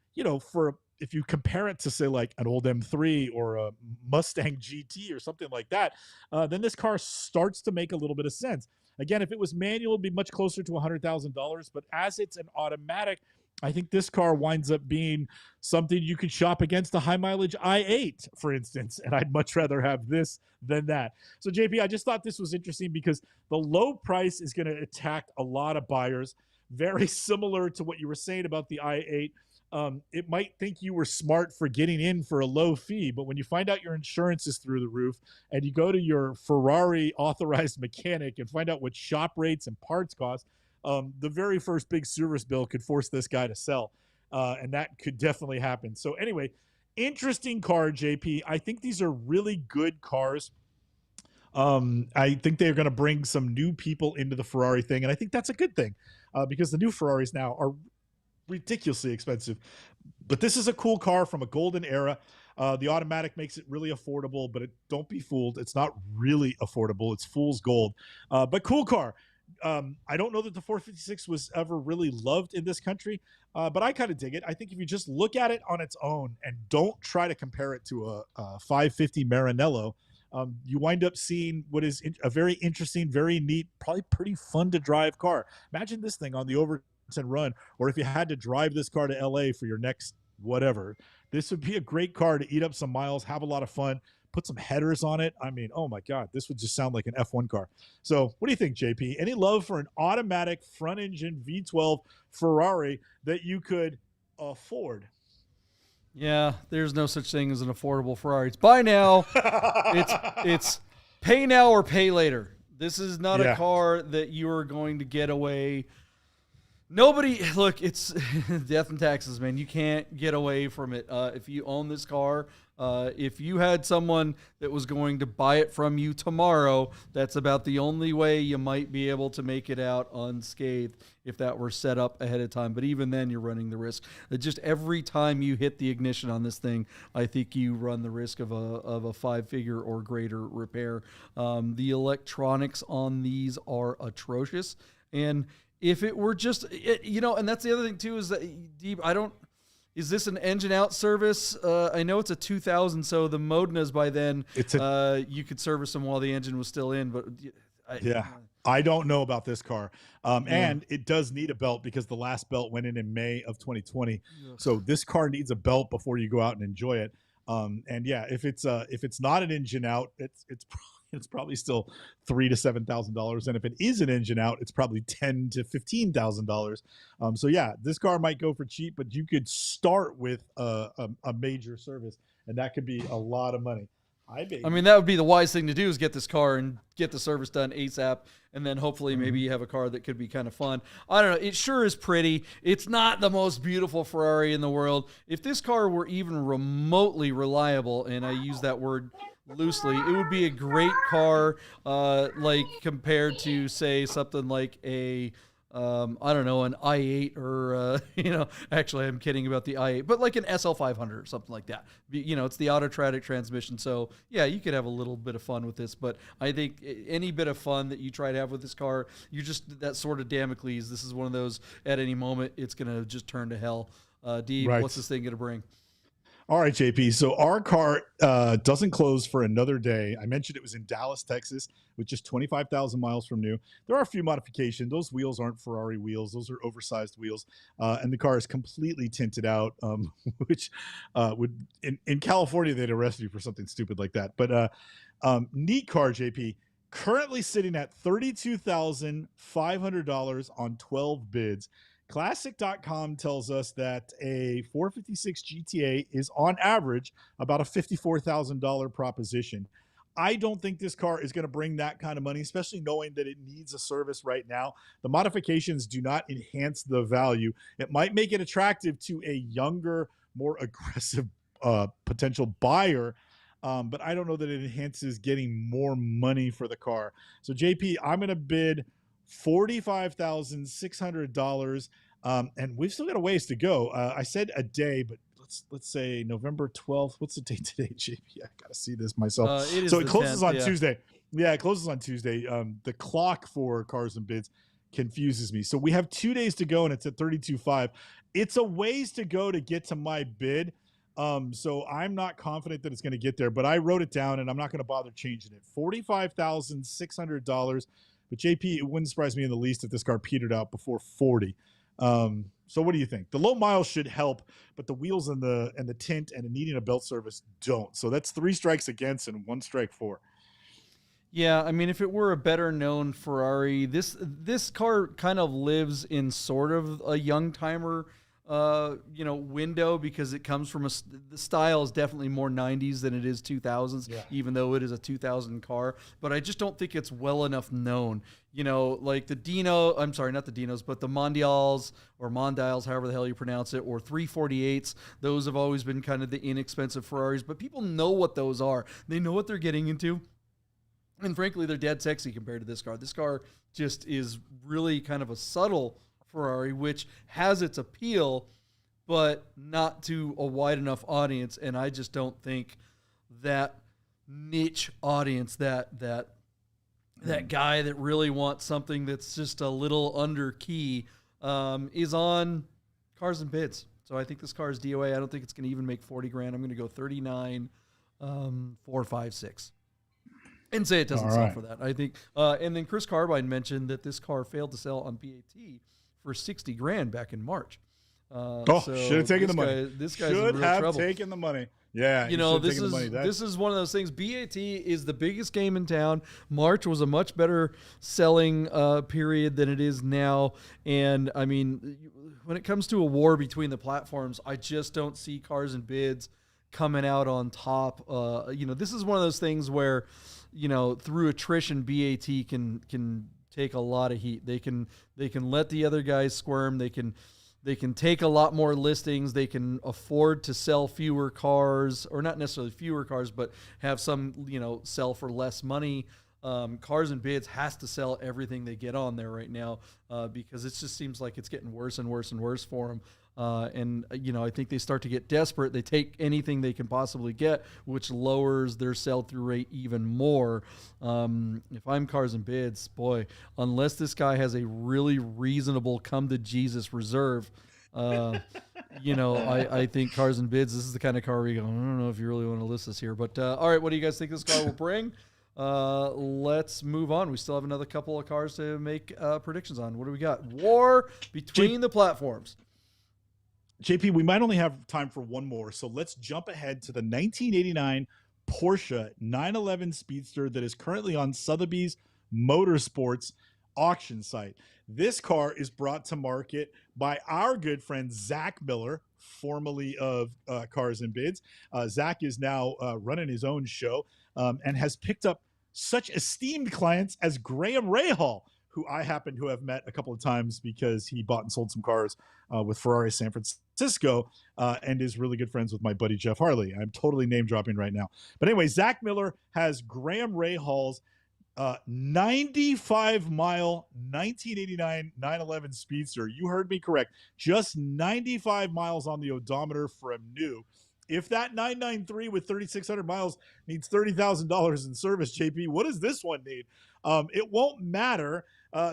for if you compare it to say like an old M3 or a Mustang GT or something like that, then this car starts to make a little bit of sense. Again, if it was manual, it'd be much closer to $100,000. But as it's an automatic, I think this car winds up being something you could shop against a high mileage i8, for instance. And I'd much rather have this than that. So JP, I just thought this was interesting because the low price is going to attack a lot of buyers. Very similar to what you were saying about the i8. It might think you were smart for getting in for a low fee, but when you find out your insurance is through the roof and you go to your Ferrari authorized mechanic and find out what shop rates and parts cost, the very first big service bill could force this guy to sell. And that could definitely happen. So anyway, interesting car, JP. I think these are really good cars. I think they're going to bring some new people into the Ferrari thing. And I think that's a good thing because the new Ferraris now are ridiculously expensive, but this is a cool car from a golden era. The automatic makes it really affordable, but don't be fooled. It's not really affordable. It's fool's gold, but cool car. I don't know that the 456 was ever really loved in this country, but I kind of dig it. I think if you just look at it on its own and don't try to compare it to a 550 Maranello, you wind up seeing what is a very interesting, very neat, probably pretty fun to drive car. Imagine this thing on the Overton Run, or if you had to drive this car to LA for your next whatever, this would be a great car to eat up some miles, have a lot of fun, put some headers on it. I mean, oh my God, this would just sound like an F1 car. So what do you think, JP? Any love for an automatic front engine V12 Ferrari that you could afford? Yeah, there's no such thing as an affordable Ferrari. It's buy now. it's pay now or pay later. This is not a car that you are going to get away. Nobody, look, it's death and taxes, man. You can't get away from it. If you own this car, if you had someone that was going to buy it from you tomorrow, that's about the only way you might be able to make it out unscathed if that were set up ahead of time. But even then, you're running the risk. Just every time you hit the ignition on this thing, I think you run the risk of a 5-figure or greater repair. The electronics on these are atrocious. And if it were just, and that's the other thing too, is that, Deeb, is this an engine out service? I know it's a 2000, so the Modnas by then, you could service them while the engine was still in, but I don't know about this car. And it does need a belt because the last belt went in May of 2020. So this car needs a belt before you go out and enjoy it. And yeah, if it's not an engine out, it's probably still $3,000 to $7,000, and if it is an engine out, it's probably $10,000 to $15,000. So yeah, this car might go for cheap, but you could start with a major service, and that could be a lot of money. I mean, that would be the wise thing to do, is get this car and get the service done ASAP, and then hopefully maybe you have a car that could be kind of fun. I don't know. It sure is pretty. It's not the most beautiful Ferrari in the world. If this car were even remotely reliable, and I use that word loosely, it would be a great car, like compared to, say, something like a I don't know, an i8 or, actually I'm kidding about the i8, but like an SL500 or something like that. It's the autotratic transmission. So yeah, you could have a little bit of fun with this, but I think any bit of fun that you try to have with this car, you're just that sort of Damocles. This is one of those, at any moment, it's going to just turn to hell. Deeb, right. What's this thing going to bring? All right, JP. So our car doesn't close for another day. I mentioned it was in Dallas, Texas, with just 25,000 miles from new. There are a few modifications. Those wheels aren't Ferrari wheels. Those are oversized wheels. And the car is completely tinted out, which would, in California, they'd arrest you for something stupid like that. But neat car, JP. Currently sitting at $32,500 on 12 bids. Classic.com tells us that a 456 GTA is on average about a $54,000 proposition. I don't think this car is going to bring that kind of money, especially knowing that it needs a service right now. The modifications do not enhance the value. It might make it attractive to a younger, more aggressive potential buyer. but I don't know that it enhances getting more money for the car. So JP, I'm going to bid $45,600, and we've still got a ways to go. I said a day, but let's say November 12th. What's the date today, JP? I gotta see this myself. It is So it the closes 10th, on yeah. Tuesday. Yeah, it closes on Tuesday. The clock for cars and bids confuses me. So we have 2 days to go, and it's at 32.5. It's a ways to go to get to my bid. So I'm not confident that it's going to get there, but I wrote it down, and I'm not going to bother changing it. $45,600. But JP, it wouldn't surprise me in the least if this car petered out before 40. So what do you think? The low miles should help, but the wheels and the tint and needing a belt service don't. So that's 3 strikes against and 1 strike for. Yeah, I mean, if it were a better known Ferrari, this car kind of lives in sort of a young timer, window, because it comes from the style is definitely more 90s than it is 2000s, even though it is a 2000 car. But I just don't think it's well enough known. Like the I'm sorry, not the Dinos, but the Mondials or Mondials, however the hell you pronounce it, or 348s. Those have always been kind of the inexpensive Ferraris, but people know what those are. They know what they're getting into. And frankly, they're dead sexy compared to this car. This car just is really kind of a subtle Ferrari, which has its appeal, but not to a wide enough audience. And I just don't think that niche audience, that guy that really wants something that's just a little under key, is on cars and bids. So I think this car is DOA. I don't think it's going to even make 40 grand. I'm going to go 39, 4, 5, 6. And say it doesn't sell for that. I think, and then Chris Carbine mentioned that this car failed to sell on PAT for 60 grand back in March. So should have taken the money. This guy's in real trouble. Taken the money. Yeah, this is one of those things. BAT is the biggest game in town. March was a much better selling period than it is now. And I mean, when it comes to a war between the platforms, I just don't see cars and bids coming out on top. This is one of those things where, through attrition, BAT can take a lot of heat. They can let the other guys squirm. They can take a lot more listings. They can afford to sell fewer cars, or not necessarily fewer cars, but have some, sell for less money. Cars and bids has to sell everything they get on there right now, because it just seems like it's getting worse and worse and worse for them. I think they start to get desperate. They take anything they can possibly get, which lowers their sell-through rate even more. If I'm cars and bids, boy, unless this guy has a really reasonable come-to-Jesus reserve, I think cars and bids, this is the kind of car where you go, I don't know if you really want to list this here. But, all right, what do you guys think this car will bring? Let's move on. We still have another couple of cars to make predictions on. What do we got? War between the platforms. JP, we might only have time for one more, so let's jump ahead to the 1989 Porsche 911 Speedster that is currently on Sotheby's Motorsports auction site. This car is brought to market by our good friend Zach Miller, formerly of Cars and Bids. Zach is now running his own show, and has picked up such esteemed clients as Graham Rahal, who I happen to have met a couple of times because he bought and sold some cars with Ferrari San Francisco, and is really good friends with my buddy Jeff Harley. I'm totally name dropping right now. But anyway, Zach Miller has Graham Rahal's 95-mile 1989 911 Speedster. You heard me correct. Just 95 miles on the odometer from new. If that 993 with 3,600 miles needs $30,000 in service, JP, what does this one need? It won't matter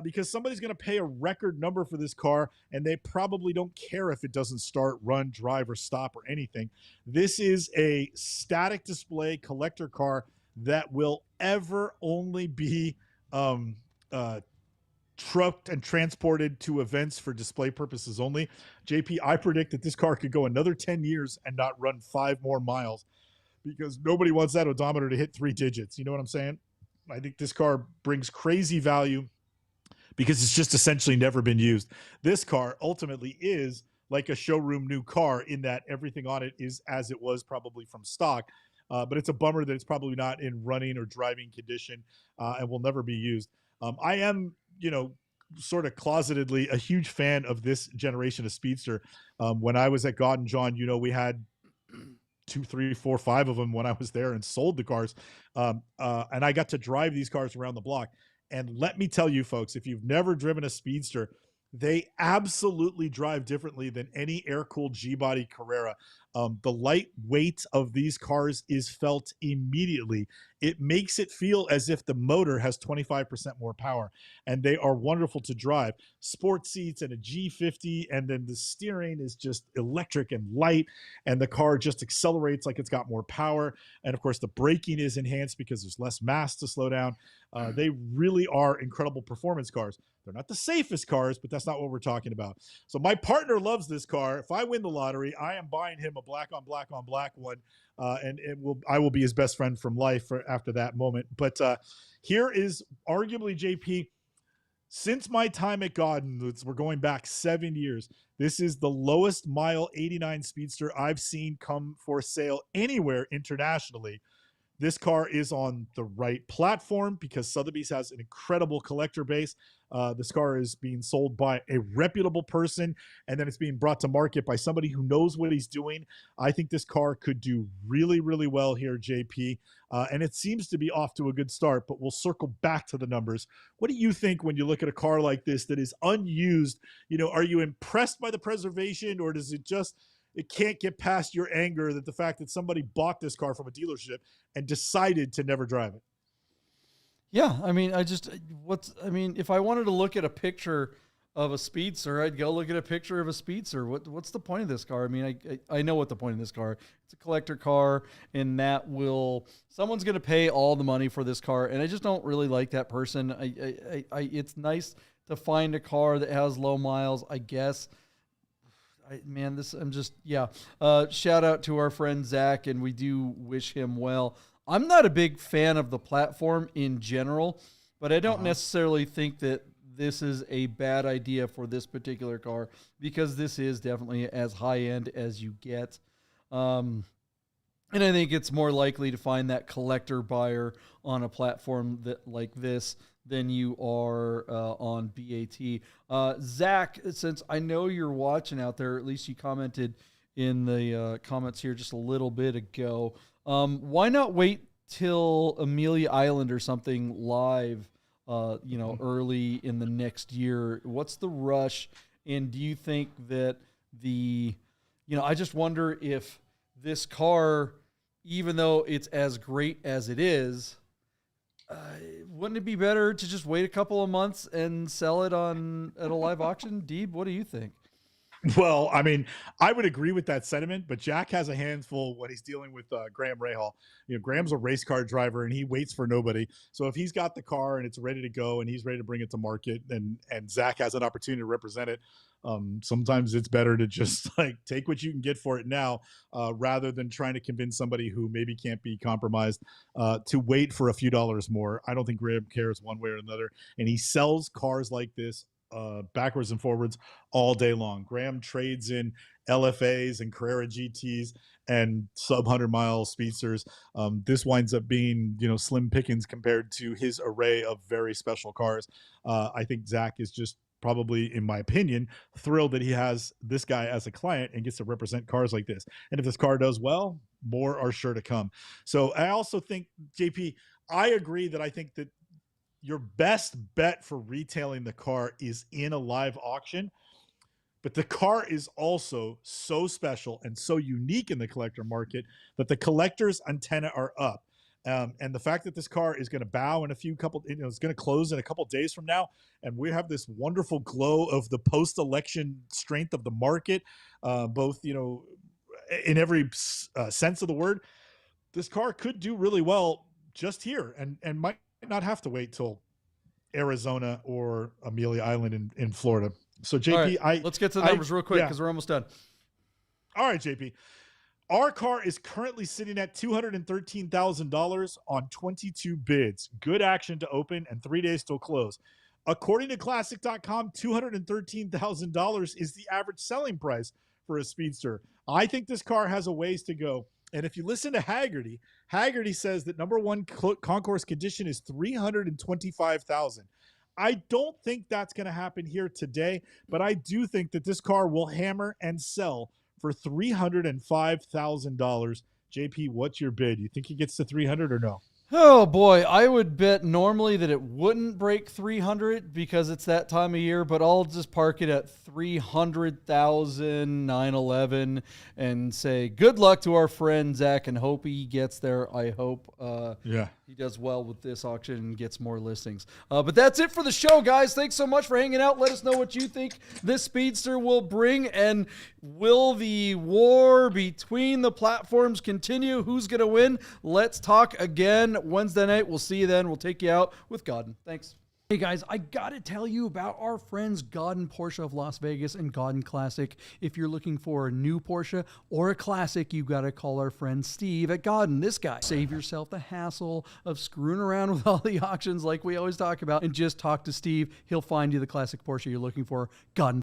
because somebody's going to pay a record number for this car, and they probably don't care if it doesn't start, run, drive, or stop or anything. This is a static display collector car that will ever only be trucked and transported to events for display purposes only. JP, I predict that this car could go another 10 years and not run 5 more miles because nobody wants that odometer to hit 3 digits. You know what I'm saying? I think this car brings crazy value because it's just essentially never been used. This car ultimately is like a showroom new car in that everything on it is as it was probably from stock. But it's a bummer that it's probably not in running or driving condition and will never be used. I am, sort of closetedly a huge fan of this generation of Speedster. When I was at God and John, we had two, three, four, five of them when I was there and sold the cars. And I got to drive these cars around the block. And let me tell you, folks, if you've never driven a Speedster, they absolutely drive differently than any air-cooled G-body Carrera. The light weight of these cars is felt immediately. It makes it feel as if the motor has 25% more power, and they are wonderful to drive. Sport seats and a G50, and then the steering is just electric and light, and the car just accelerates like it's got more power. And of course, the braking is enhanced because there's less mass to slow down. They really are incredible performance cars. They're not the safest cars, but that's not what we're talking about. So my partner loves this car. If I win the lottery, I am buying him a black on black on black one, and I will be his best friend from life after that moment. But here is arguably, JP, since my time at Godin, we're going back 7 years, this is the lowest mile 89 Speedster I've seen come for sale anywhere internationally. This car is on the right platform because Sotheby's has an incredible collector base. This car is being sold by a reputable person, and then it's being brought to market by somebody who knows what he's doing. I think this car could do really, really well here, JP, and it seems to be off to a good start, but we'll circle back to the numbers. What do you think when you look at a car like this that is unused? Are you impressed by the preservation, or does it can't get past your anger that the fact that somebody bought this car from a dealership and decided to never drive it? Yeah, I mean, if I wanted to look at a picture of a Speedster, I'd go look at a picture of a Speedster. What's the point of this car? I mean, I know what the point of this car. It's a collector car, and someone's going to pay all the money for this car, and I just don't really like that person. It's nice to find a car that has low miles, I guess. Shout out to our friend Zach, and we do wish him well. I'm not a big fan of the platform in general, but I don't necessarily think that this is a bad idea for this particular car because this is definitely as high end as you get. And I think it's more likely to find that collector buyer on a platform like this than you are on BAT. Zach, since I know you're watching out there, at least you commented in the comments here just a little bit ago, why not wait till Amelia Island or something live, early in the next year? What's the rush? And do you think that I just wonder if this car, even though it's as great as it is, wouldn't it be better to just wait a couple of months and sell it at a live auction? Deeb, what do you think? Well, I mean, I would agree with that sentiment, but Jack has a handful when he's dealing with Graham Rahal. Graham's a race car driver, and he waits for nobody. So if he's got the car and it's ready to go and he's ready to bring it to market, and Zach has an opportunity to represent it, sometimes it's better to just take what you can get for it now, rather than trying to convince somebody who maybe can't be compromised to wait for a few dollars more. I don't think Graham cares one way or another, and he sells cars like this backwards and forwards all day long. Graham trades in LFAs and Carrera GTs and sub 100-mile Speedsters. This winds up being, slim pickings compared to his array of very special cars. I think Zach is just probably, in my opinion, thrilled that he has this guy as a client and gets to represent cars like this. And if this car does well, more are sure to come. So I also think, JP, I agree that I think that your best bet for retailing the car is in a live auction, but the car is also so special and so unique in the collector market that the collector's antenna are up. And the fact that this car is going to bow in it's going to close in a couple days from now, and we have this wonderful glow of the post-election strength of the market, both in every sense of the word. This car could do really well just here, and might not have to wait till Arizona or Amelia Island in Florida. So JP, right, let's get to the numbers real quick because we're almost done. All right, JP. Our car is currently sitting at $213,000 on 22 bids. Good action to open and 3 days till close. According to Classic.com, $213,000 is the average selling price for a Speedster. I think this car has a ways to go. And if you listen to Haggerty says that number one concourse condition is $325,000. I don't think that's going to happen here today, but I do think that this car will hammer and sell for $305,000 JP, what's your bid? You think he gets to 300 or no? Oh boy, I would bet normally that it wouldn't break 300 because it's that time of year, but I'll just park it at 300,911 and say good luck to our friend Zach and hope he gets there. I hope he does well with this auction and gets more listings. But that's it for the show, guys. Thanks so much for hanging out. Let us know what you think this Speedster will bring, and will the war between the platforms continue? Who's going to win? Let's talk again Wednesday night. We'll see you then. We'll take you out with Godden. Thanks. Hey guys, I gotta tell you about our friends Godden Porsche of Las Vegas and Godden Classic. If you're looking for a new Porsche or a classic, you gotta call our friend Steve at Godden. This guy. Save yourself the hassle of screwing around with all the auctions like we always talk about and just talk to Steve. He'll find you the classic Porsche you're looking for. Godden.